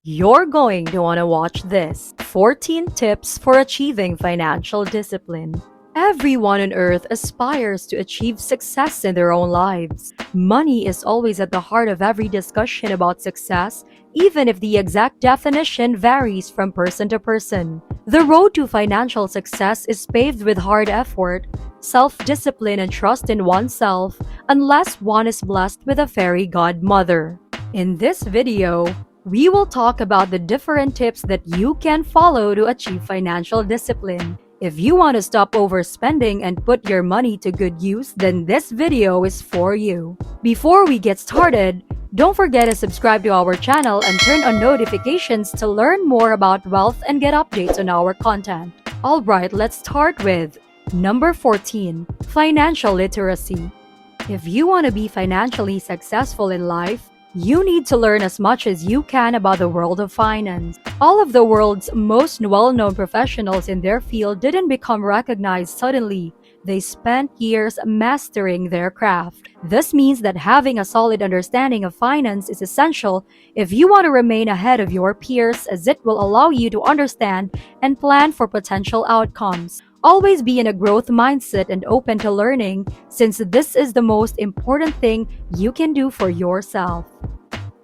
You're going to want to watch this 14 tips for achieving financial discipline. Everyone on earth aspires to achieve success in their own lives. Money is always at the heart of every discussion about success, even if the exact definition varies from person to person. The road to financial success is paved with hard effort, self-discipline, and trust in oneself, unless one is blessed with a fairy godmother. In this video, we will talk about the different tips that you can follow to achieve financial discipline. If you want to stop overspending and put your money to good use, then this video is for you. Before we get started, don't forget to subscribe to our channel and turn on notifications to learn more about wealth and get updates on our content. Alright, let's start with number 14, financial literacy. If you want to be financially successful in life, you need to learn as much as you can about the world of finance. All of the world's most well-known professionals in their field didn't become recognized suddenly. They spent years mastering their craft. This means that having a solid understanding of finance is essential if you want to remain ahead of your peers, as it will allow you to understand and plan for potential outcomes. Always be in a growth mindset and open to learning, since this is the most important thing you can do for yourself.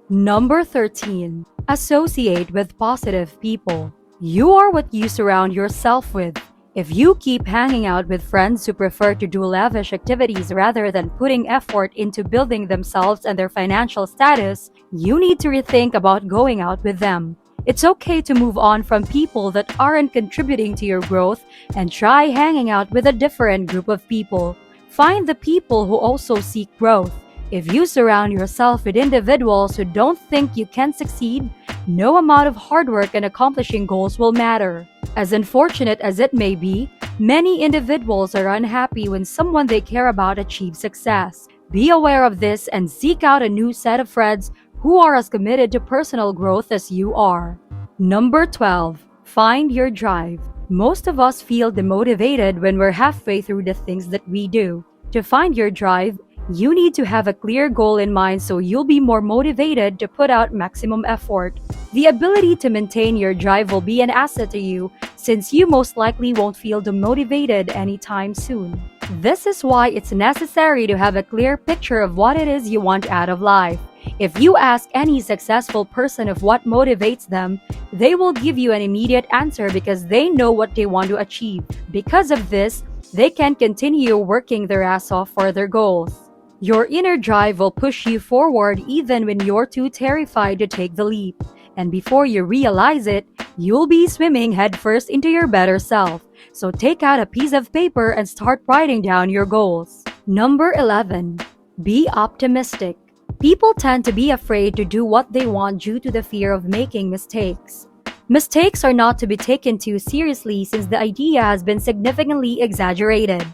Number 13. Associate with positive people. You are what you surround yourself with. If you keep hanging out with friends who prefer to do lavish activities rather than putting effort into building themselves and their financial status, you need to rethink about going out with them. It's okay to move on from people that aren't contributing to your growth and try hanging out with a different group of people. Find the people who also seek growth. If you surround yourself with individuals who don't think you can succeed, no amount of hard work and accomplishing goals will matter. As unfortunate as it may be, many individuals are unhappy when someone they care about achieves success. Be aware of this and seek out a new set of friends who are as committed to personal growth as you are. Number 12. Find your drive. Most of us feel demotivated when we're halfway through the things that we do. To find your drive, you need to have a clear goal in mind so you'll be more motivated to put out maximum effort. The ability to maintain your drive will be an asset to you, since you most likely won't feel demotivated anytime soon. This is why it's necessary to have a clear picture of what it is you want out of life. If you ask any successful person of what motivates them, they will give you an immediate answer because they know what they want to achieve. Because of this, they can continue working their ass off for their goals. Your inner drive will push you forward even when you're too terrified to take the leap. And before you realize it, you'll be swimming headfirst into your better self. So take out a piece of paper and start writing down your goals. Number 11. Be optimistic. People tend to be afraid to do what they want due to the fear of making mistakes. Mistakes are not to be taken too seriously since the idea has been significantly exaggerated.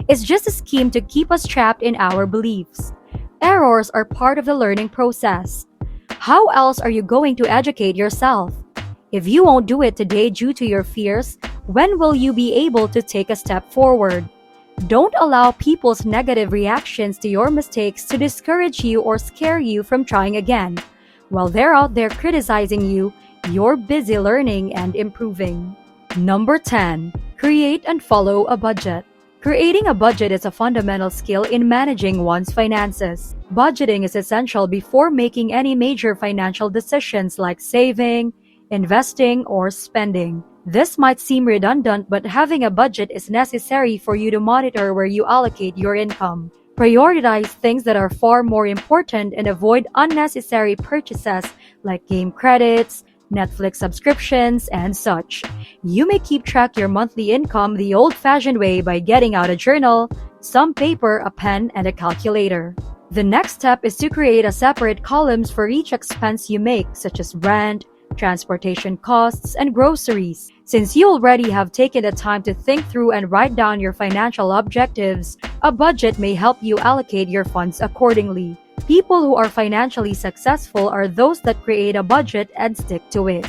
It's just a scheme to keep us trapped in our beliefs. Errors are part of the learning process. How else are you going to educate yourself? If you won't do it today due to your fears, when will you be able to take a step forward? Don't allow people's negative reactions to your mistakes to discourage you or scare you from trying again. While they're out there criticizing you, you're busy learning and improving. Number 10. Create and follow a budget. Creating a budget is a fundamental skill in managing one's finances. Budgeting is essential before making any major financial decisions like saving, investing, or spending. This might seem redundant, but having a budget is necessary for you to monitor where you allocate your income. Prioritize things that are far more important and avoid unnecessary purchases like game credits, Netflix subscriptions, and such. You may keep track your monthly income the old-fashioned way by getting out a journal, some paper, a pen, and a calculator. The next step is to create a separate columns for each expense you make, such as rent, transportation costs, and groceries. Since you already have taken the time to think through and write down your financial objectives, a budget may help you allocate your funds accordingly. People who are financially successful are those that create a budget and stick to it.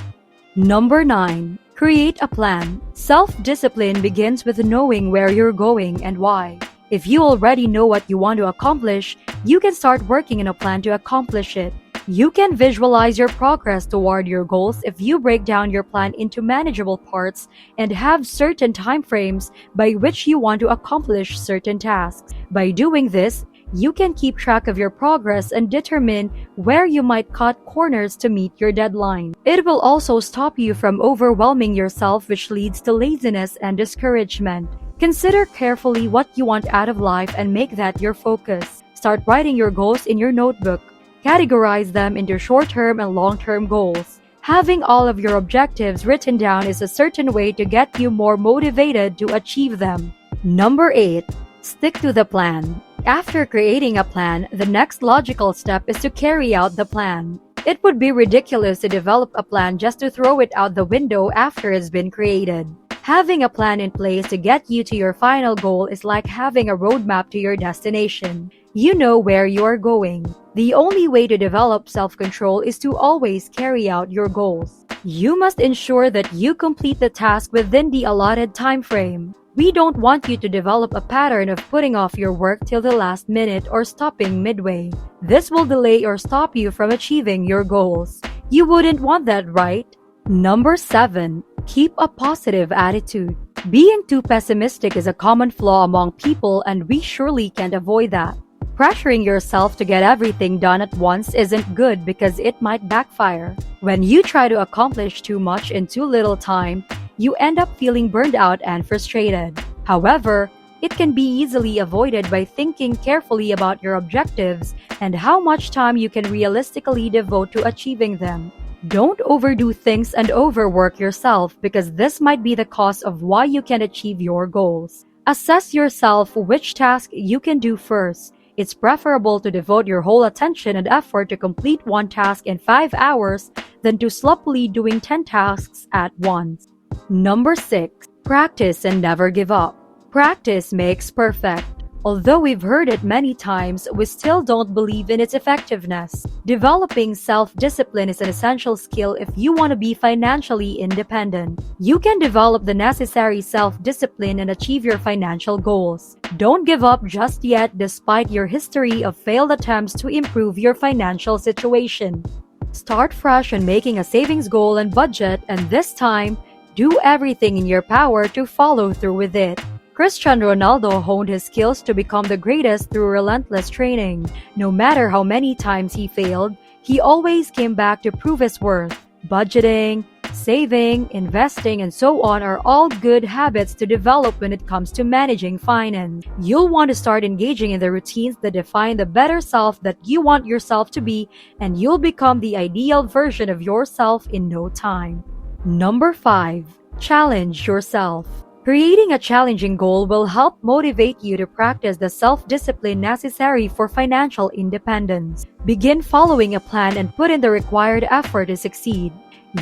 Number 9. Create a plan. Self-discipline begins with knowing where you're going and why. If you already know what you want to accomplish, you can start working on a plan to accomplish it. You can visualize your progress toward your goals if you break down your plan into manageable parts and have certain timeframes by which you want to accomplish certain tasks. By doing this, you can keep track of your progress and determine where you might cut corners to meet your deadline. It will also stop you from overwhelming yourself, which leads to laziness and discouragement. Consider carefully what you want out of life and make that your focus. Start writing your goals in your notebook. Categorize them into short-term and long-term goals. Having all of your objectives written down is a certain way to get you more motivated to achieve them. Number 8. Stick to the plan. After creating a plan, the next logical step is to carry out the plan. It would be ridiculous to develop a plan just to throw it out the window after it's been created. Having a plan in place to get you to your final goal is like having a roadmap to your destination. You know where you are going. The only way to develop self-control is to always carry out your goals. You must ensure that you complete the task within the allotted time frame. We don't want you to develop a pattern of putting off your work till the last minute or stopping midway. This will delay or stop you from achieving your goals. You wouldn't want that, right? Number 7. Keep a positive attitude. Being too pessimistic is a common flaw among people, and we surely can't avoid that. Pressuring yourself to get everything done at once isn't good because it might backfire. When you try to accomplish too much in too little time, you end up feeling burned out and frustrated. However, it can be easily avoided by thinking carefully about your objectives and how much time you can realistically devote to achieving them. Don't overdo things and overwork yourself because this might be the cause of why you can't achieve your goals. Assess yourself which task you can do first. It's preferable to devote your whole attention and effort to complete one task in 5 hours than to sloppily doing 10 tasks at once. Number 6. Practice and never give up. Practice makes perfect. Although we've heard it many times, we still don't believe in its effectiveness. Developing self-discipline is an essential skill if you want to be financially independent. You can develop the necessary self-discipline and achieve your financial goals. Don't give up just yet despite your history of failed attempts to improve your financial situation. Start fresh on making a savings goal and budget, and this time, do everything in your power to follow through with it. Cristiano Ronaldo honed his skills to become the greatest through relentless training. No matter how many times he failed, he always came back to prove his worth. Budgeting, saving, investing, and so on are all good habits to develop when it comes to managing finance. You'll want to start engaging in the routines that define the better self that you want yourself to be, and you'll become the ideal version of yourself in no time. Number 5. Challenge yourself. Creating a challenging goal will help motivate you to practice the self-discipline necessary for financial independence. Begin following a plan and put in the required effort to succeed.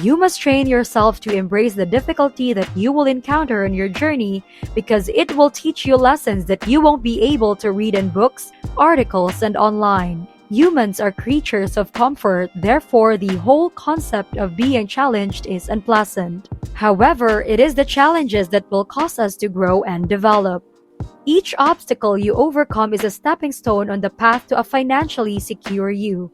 You must train yourself to embrace the difficulty that you will encounter on your journey because it will teach you lessons that you won't be able to read in books, articles, and online. Humans are creatures of comfort, therefore the whole concept of being challenged is unpleasant. However, it is the challenges that will cause us to grow and develop. Each obstacle you overcome is a stepping stone on the path to a financially secure you.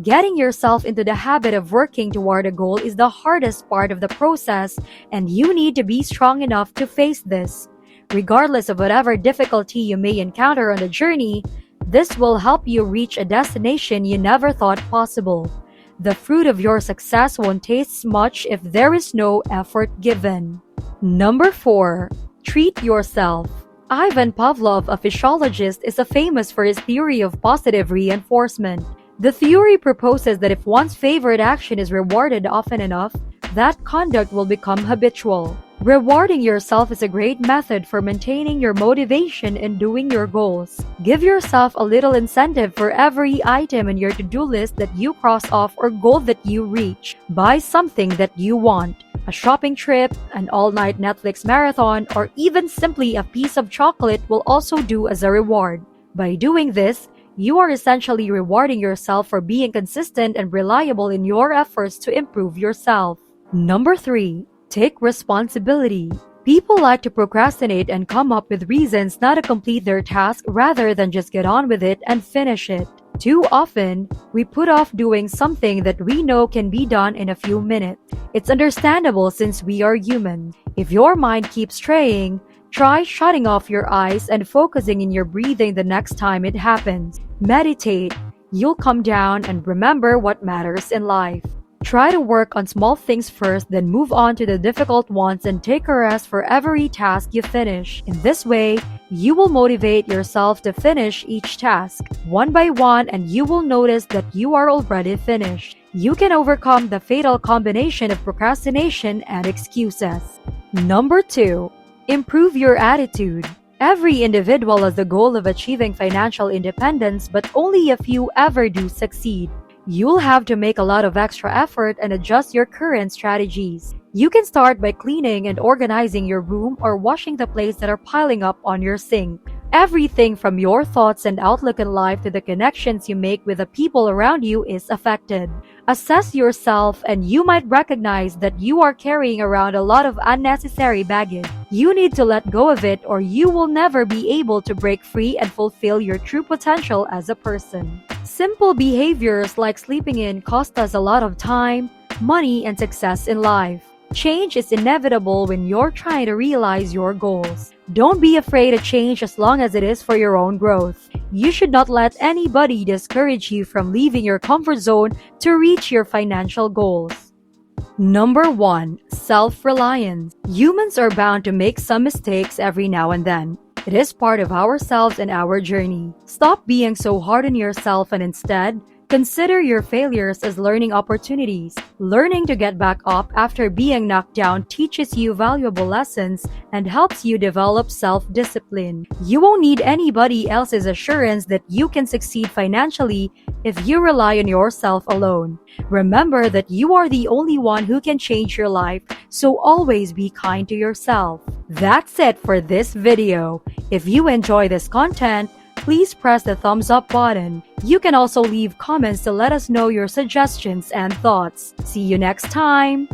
Getting yourself into the habit of working toward a goal is the hardest part of the process, and you need to be strong enough to face this. Regardless of whatever difficulty you may encounter on the journey, this will help you reach a destination you never thought possible. The fruit of your success won't taste much if there is no effort given. Number 4. Treat yourself. Ivan Pavlov, a physiologist, is famous for his theory of positive reinforcement. The theory proposes that if one's favorite action is rewarded often enough, that conduct will become habitual. Rewarding yourself is a great method for maintaining your motivation in doing your goals. Give yourself a little incentive for every item in your to-do list that you cross off or goal that you reach. Buy something that you want. A shopping trip, an all-night Netflix marathon, or even simply a piece of chocolate will also do as a reward. By doing this, you are essentially rewarding yourself for being consistent and reliable in your efforts to improve yourself. Number 3. Take responsibility. People like to procrastinate and come up with reasons not to complete their task rather than just get on with it and finish it. Too often, we put off doing something that we know can be done in a few minutes. It's understandable since we are human. If your mind keeps straying, try shutting off your eyes and focusing in your breathing the next time it happens. Meditate. You'll come down and remember what matters in life. Try to work on small things first, then move on to the difficult ones and take a rest for every task you finish. In this way, you will motivate yourself to finish each task one by one, and you will notice that you are already finished. You can overcome the fatal combination of procrastination and excuses. Number 2. Improve your attitude. Every individual has the goal of achieving financial independence, but only a few ever do succeed. You'll have to make a lot of extra effort and adjust your current strategies. You can start by cleaning and organizing your room or washing the plates that are piling up on your sink. Everything from your thoughts and outlook in life to the connections you make with the people around you is affected. Assess yourself and you might recognize that you are carrying around a lot of unnecessary baggage. You need to let go of it or you will never be able to break free and fulfill your true potential as a person. Simple behaviors like sleeping in cost us a lot of time, money, and success in life. Change is inevitable when you're trying to realize your goals. Don't be afraid to change as long as it is for your own growth. You should not let anybody discourage you from leaving your comfort zone to reach your financial goals. Number 1. Self-reliance. Humans are bound to make some mistakes every now and then. It is part of ourselves and our journey. Stop being so hard on yourself and instead, consider your failures as learning opportunities. Learning to get back up after being knocked down teaches you valuable lessons and helps you develop self-discipline. You won't need anybody else's assurance that you can succeed financially if you rely on yourself alone. Remember that you are the only one who can change your life, so always be kind to yourself. That's it for this video. If you enjoy this content, please press the thumbs up button. You can also leave comments to let us know your suggestions and thoughts. See you next time!